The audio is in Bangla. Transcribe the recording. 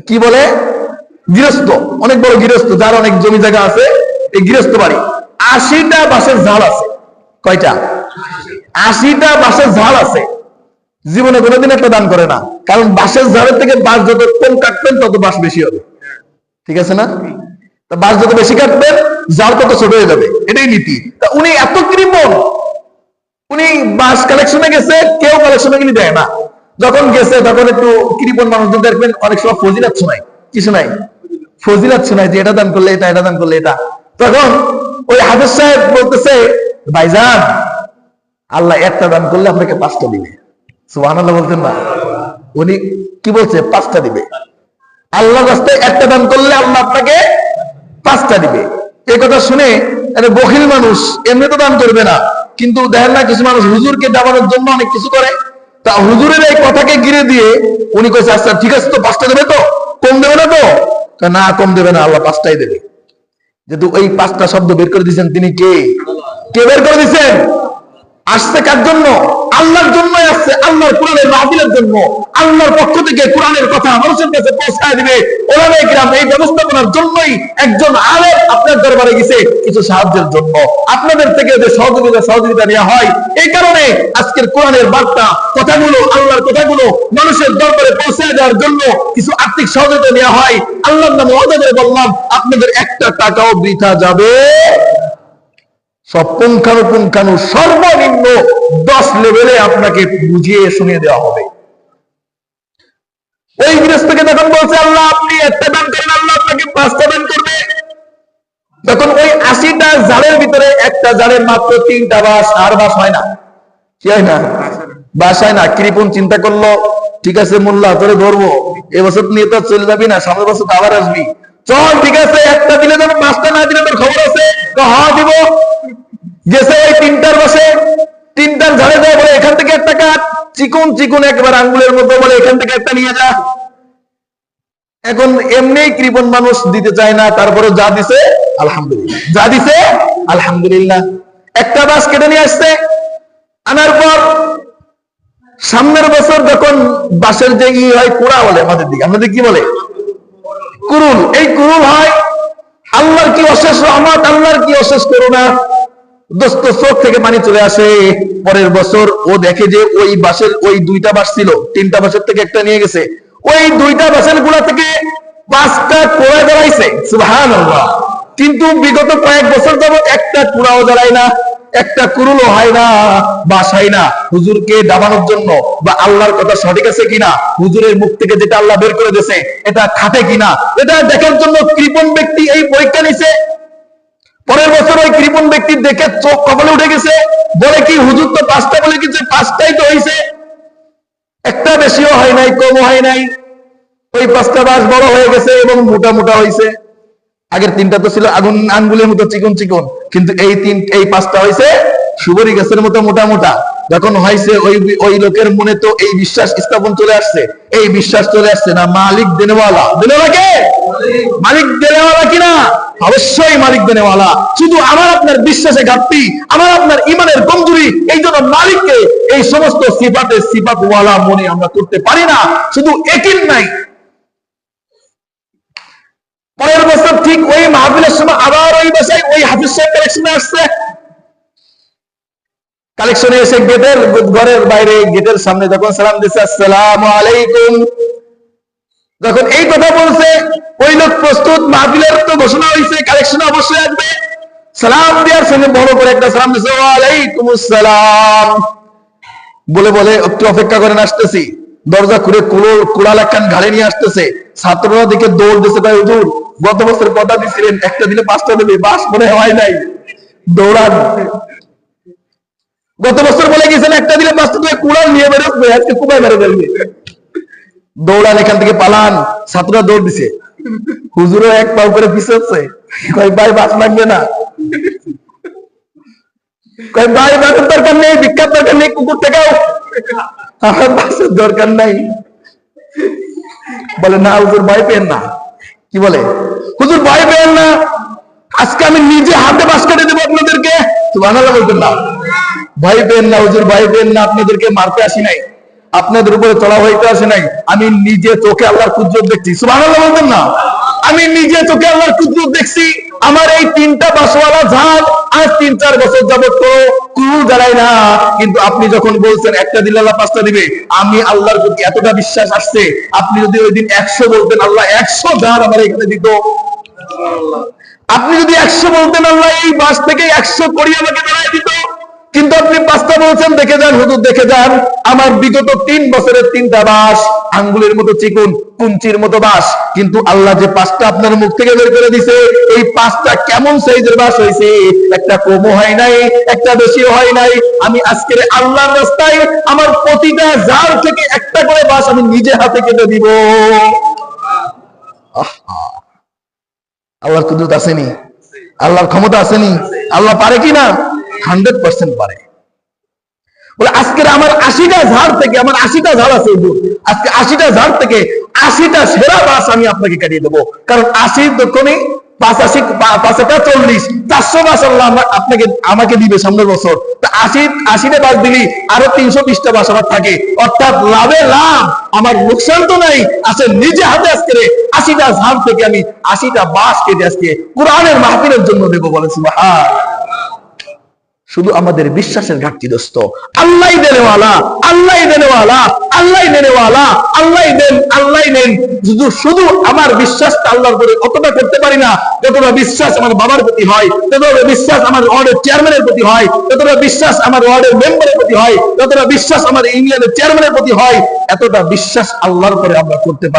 কি বলে, গৃহস্থ, অনেক বড় গৃহস্থ, যার অনেক জমি জায়গা আছে, এই গৃহস্থ বাড়ি। 80টা বাঁশের ঝাড় আছে। কয়টা? 80টা বাঁশের ঝাড় আছে। জীবনে কোনোদিন একটা দান করে না, কারণ বাঁশের ঝাড়ের থেকে বাঁশ যত কম কাটবেন তত বাঁশ বেশি হবে। ঠিক আছে না? তা বাঁশ যত বেশি কাটবেন ঝাড় তত ছোট হয়ে যাবে, এটাই নীতি। তা উনি এত কৃপণ, উনি বাঁশ কালেকশনে গেছে, কেউ কালেকশনে কিন্তু দেয় না। যখন গেছে তখন একটু কৃপণ মানুষজন দেখবেন অনেক সময় ফজিলাত শোনায়, কিছু নাই, ফজিলাত শোনায় যে এটা দান করলে এটা, এটা দান করলে এটা। তখন ওই হাফেজ সাহেব বলতেছে, ভাইজান আল্লাহ একটা দান করলে আপনাকে 5টা দিবে। সুবহানাল্লাহ বলতেন না? উনি কি বলছে? 5টা দিবে। আল্লাহ রাস্তায় একটা দান করলে আল্লাহ আপনাকে 5টা দিবে। এই কথা শুনে একটা বখিল মানুষ এমনি তো দান করবে না, কিন্তু দেখেন না কিছু মানুষ হুজুরকে দাবানোর জন্য অনেক কিছু করে। তা হুজুরের এই কথাকে ঘিরে দিয়ে উনি কইছে, আচ্ছা ঠিক আছে তো 5টা দেবে তো, কম দেবে না তো? না, কম দেবে না, আল্লাহ 5টাই দেবে। যেহেতু এই 5টা শব্দ বের করে দিয়েছেন, তিনি কে? কে বের করে দিয়েছেন? আসছে কার জন্য? আল্লাহর জন্যই আসছে, আল্লাহর কোরআনের মাহফিলের জন্য। আল্লাহর পক্ষ থেকে কোরআনের কথা মানুষের কাছে পৌঁছায় দিবে ওলামায়ে কিরাম। এই ব্যবস্থাপনার জন্যই একজন আলেম আপনার দরবারে গেছে কিছু সাহায্যের জন্য। আপনাদের থেকে যে সহযোগিতা নেওয়া হয়, এই কারণে আজকের কোরআনের বার্তা কথাগুলো, আল্লাহর কথাগুলো মানুষের দরবারে পৌঁছায় দেওয়ার জন্য কিছু আর্থিক সহযোগিতা নেওয়া হয়। আল্লাহর নামে ওয়াদা করে বললাম, আপনাদের একটা টাকাও বৃথা যাবে। সব পুঙ্খানুপুঙ্খানু সর্বনিম্ন 10 লেভেলে আপনাকে বুঝিয়ে শুনিয়ে দেওয়া হবে। ওই গৃহস্থকে তখন বলছে, আল্লাহ আপনি একটা দান করেন, আল্লাহ আপনাকে 5টা দান করবে। তখন ওই 80টা জালের ভিতরে একটা জালের মাত্র 3টা বাঁশ, আর বাঁশ হয় না। কি হয় না? বাঁশ হয় না। কৃপণ চিন্তা করলো, ঠিক আছে মোল্লা তোরে ধরবো, এবছর নিয়ে তো চলে যাবি না, সামনের বছর আবার আসবি, চল ঠিক আছে একটা দিলে যেন 5টা না দিলে তোর খবর আছে। তো হ্যাঁ দিব। গেছে ওই 3টার বসে, 3টার ঝাড়ে যায়, বলে এখান থেকে একটা কাট, চিকুন চিকুন একবার আঙ্গুলের মতো, বলে এখান থেকে একটা নিয়ে যা। এখন এমনি কৃপণ মানুষ দিতে চায় না, তারপরে যা দিছে আলহামদুলিল্লাহ, যা দিছে আলহামদুলিল্লাহ। একটা বাঁশ কেটে নিয়ে আসছে, আনার পর সামনের বছর যখন বাঁশের যে হয় কুড়া বলে আমাদের দিকে, আমাদের কি বলে? কুরুল। এই কুরুল হয়। আল্লাহর কি অশেষ রহমত, আল্লাহর কি অশেষ করুণা, দোস্ত চোখ থেকে পানি চলে আসে। পরের বছর ও দেখে যে ওই বাঁশের, ওই 2টা বাঁশ ছিল, 3টা বাঁশের থেকে একটা নিয়ে গেছে, ওই 2টা বাঁশের গুলা থেকে 5টা কোড়া জ্বালাইছে। সুবহানাল্লাহ। কিন্তু বিগত কয়েক বছর যাবত একটা কুড়াও জ্বালায় না, একটা কুরুলও হয় না, বাঁশ হয় না। হুজুরকে দাবানোর জন্য বা আল্লাহর কথা সঠিক আছে কিনা, হুজুরের মুখ থেকে যেটা আল্লাহ বের করে দিয়েছে এটা খাটে কিনা, এটা দেখার জন্য কৃপণ ব্যক্তি এই পরীক্ষা নিছে। পরের বছর ওই কৃপণ ব্যক্তি দেখে চোখ কপালে উঠে গেছে, বলে কি হুজুর তো 5টা বলে কিছু, 5টাই তো হয়েছে, একটা বেশিও হয় নাই কমও হয় নাই। ওই 5টা বাঁশ বড় হয়ে গেছে এবং মোটা মোটা হয়েছে। আগের 3টা তো ছিল আগুন আঙ্গুলের মতো চিকন চিকন, কিন্তু এই 5টা হয়েছে সুবরি গাছের মতো মোটা মোটা। যখন হয়েছে ওই লোকের মনে তো এই বিশ্বাস স্থাপন চলে আসছে, এই বিশ্বাস চলে আসছে না মালিক দেনেওয়ালা। দেনেওয়ালা কে? মালিক দেনেওয়ালা কিনা? অবশ্যই মালিক দেনেওয়ালা। শুধু আমার আপনার বিশ্বাসে ঘাটতি, আমার আপনার ইমানের কমজোরি, এই জন্য মালিককে এই সমস্ত সিফাতওয়ালা মনে আমরা করতে পারি না, শুধু একিন নাই। পরের বছর ঠিক ওই মাহফিলের সময় আবার ওই বাসায় ওই হাফিজ সাহেব কালেকশনে আসছে। কালেকশনে এসে গেটের ঘরের বাইরে গেটের সামনে যখন সালাম দিচ্ছে, আসসালামু আলাইকুম, যখন এই কথা বলছে, ওই লোক প্রস্তুত, মাহফিলের তো ঘোষণা হয়েছে, কালেকশনে অবশ্যই আসবে। সালাম দেওয়ার সঙ্গে বড় করে একটা সালাম দিচ্ছে, ওয়ালাইকুম আসসালাম বলে বলে একটু অপেক্ষা করেন, আসতেছি। দরজা খুলে কুড়াল একখান ঘাড়ে নিয়ে আসতেছে। ছাত্ররা দিকে দৌড় দিচ্ছে, ভাই হুজুর গত বছর কথা দিচ্ছিলেন একটা দিলে 5টা দেবে, বাস মনে হয় নাই, দৌড়ান। গত বছর বলে গেছেন একটা দিলে 5টা দেবে, কুড়াল নিয়ে বেরোবে, আজকে কুবাই মেরে ফেলবে, দৌড়ান, এখান থেকে পালান। ছাত্ররা দৌড় দিছে, হুজুরও এক পাও করে পিছাচ্ছে, কয় ভাই বাস লাগবে না, কয় ভাই বাসের দরকার নেই, বিখ্যাত দরকার নেই, কুকুর থেকেও আমার বাসের দরকার নাই। বলে না হুজুর ভয় পেন না। কি বলে? হুজুর ভয় পেন না, আজকে আমি নিজে হাতে বাস কেটে দেবো আপনাদেরকে। সুবহানাল্লাহ বলতেন না? ভয় পেন না হুজুর, ভয় পেন না, আপনাদেরকে মারতে আসি নাই, আপনাদের উপরে চড়া হইতে আসে নাই, আমি নিজে চোখে আল্লাহর কুদরত দেখছি। সুবহানাল্লাহ বলতেন না? আমি নিজে চোখে আল্লাহর কুদরত দেখছি। আমার এই 3টা বাসওয়ালা ঝাল আজ 3-4 বছর যাবত তো কুল জ্বালাই না, কিন্তু আপনি যখন বলছেন একটা দিলে আল্লাহ 5টা দিবে, আমি আল্লাহর প্রতি এতটা বিশ্বাস আসছে, আপনি যদি ওই দিন 100 বলতেন আল্লাহ 100 ঝাল আমার এখানে দিত। আপনি যদি 100 বলতেন আল্লাহ এই বাস থেকে 100 করি আমাকে দাঁড়ায় দিত। কিন্তু আপনি 5টা বলছেন। দেখে যান হুজুর, দেখে যান আমার বিগত 3 বছরের 3টা বাস আঙ্গুলের মতো চিকুন, কুঞ্চির মতো বাস, কিন্তু আল্লাহ যে 5টা আপনার মুখ থেকে বের করে দিছে, এই 5টা কেমন সাইজের বাস হয়েছে, একটা কমও হয় নাই, একটা বেশিও হয় নাই। আমি আজকের আল্লাহর রাস্তায় আমার প্রতিটা জার থেকে একটা করে বাস আমি নিজে হাতে কেটে দিব। আল্লাহর কুদরত আসেনি? আল্লাহর ক্ষমতা আসেনি? আল্লাহ পারে কিনা? 100% পারে। বলে আজকের আমার 80টা ঝাড় থেকে, আমার 80টা ঝাড় আছে, আজকে 80টা ঝাড় থেকে 80টা সেরা বাস আমি আপনাকে কাটিয়ে দেবো। কারণ 80 দক্ষিণে 85 40 400 বাস আল্লাহ আপনাকে আমাকে দিবে সামনের বছর। তা 80টা বাস দিলি আরো 320টা বাস আমার থাকে, অর্থাৎ লাভে লাভ, আমার লোকসান তো নাই। আছে নিজে হাতে আজকে 80টা ঝাড় থেকে আমি 80টা বাস কেটে আজকে কোরআনের মাহফিলের জন্য দেবো। বলে সুবহানাল্লাহ। শুধু আমাদের বিশ্বাসের ঘাটতি দোস্ত। আল্লাহ দেনেওয়ালা, আল্লাহ দেনেওয়ালা, আল্লাহ নেনেওয়ালা, আল্লাহ দেন, আল্লাহ নেন। শুধু আমার বিশ্বাসটা আল্লাহর উপরে অতটা করতে পারি না যতটা বিশ্বাস আমার বাবার প্রতি হয়, যতটা বিশ্বাস আমার ওয়ার্ডের চেয়ারম্যানের প্রতি হয়, যতটা বিশ্বাস আমার ওয়ার্ডের মেম্বারের প্রতি হয়, যতটা বিশ্বাস আমার ইউনিয়নের চেয়ারম্যানের প্রতি হয়, এতটা বিশ্বাস আল্লাহর উপরে আমরা করতে পারি।